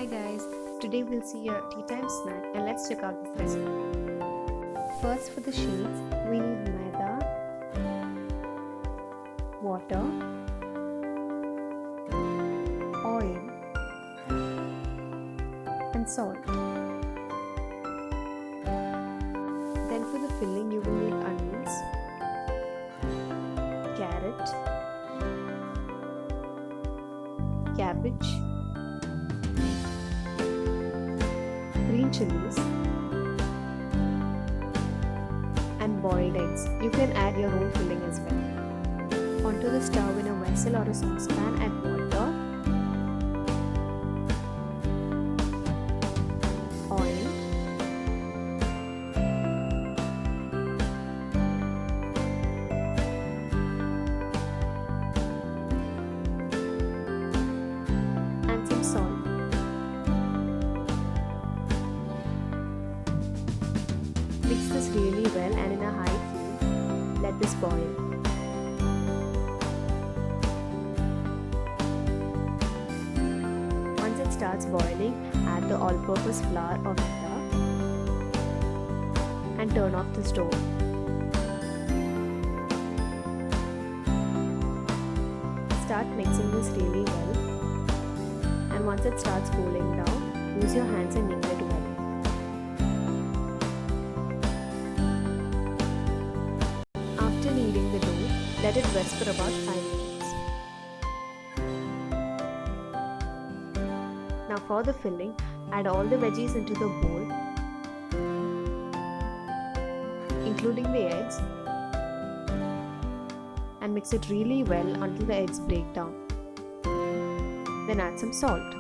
Hi guys, today we'll see a tea time snack and let's check out this recipe. First for the sheets, we need maida, water, oil and salt. Then for the filling you will need onions, carrot, cabbage, green chillies and boiled eggs. You can add your own filling as well. Onto the stove in a vessel or a saucepan, add water, oil, and some salt. Mix this really well and in a high flame, let this boil. Once it starts boiling, add the all-purpose flour or Maida and turn off the stove. Start mixing this really well, and once it starts cooling down, use your hands and knead it well. After kneading the dough, let it rest for about 5 minutes. Now for the filling, add all the veggies into the bowl, including the eggs, and mix it really well until the eggs break down. Then add some salt.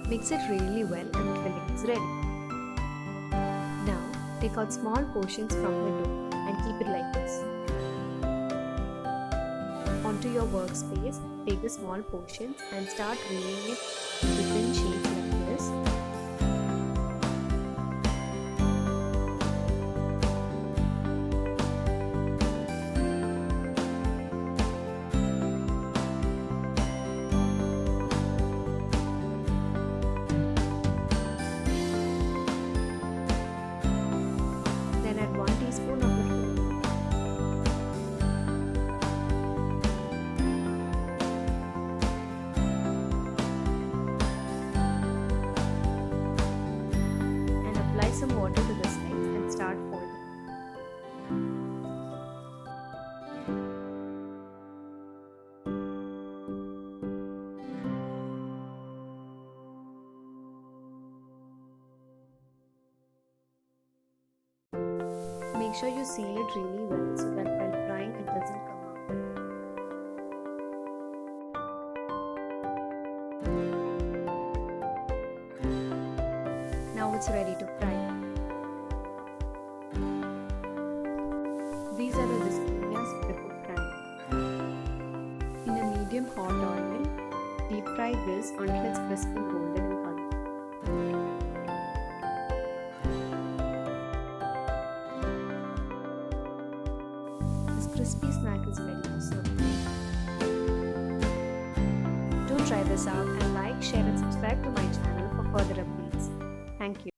Mix it really well and the filling is ready. Now take out small portions from the dough and keep it like this. Onto your workspace, take the small portions and start rolling it into thin sheets like this. Then add 1 teaspoon of the flour. And apply some water to the sides and start folding. Make sure you seal it really well so that while frying it doesn't come out. Now it's ready to fry. These are the Keemiyas before frying. In a medium hot oil, deep fry this until it's crisp and golden in color. This crispy snack is ready to serve. Do try this out and like, share and subscribe to my channel for further updates. Thank you.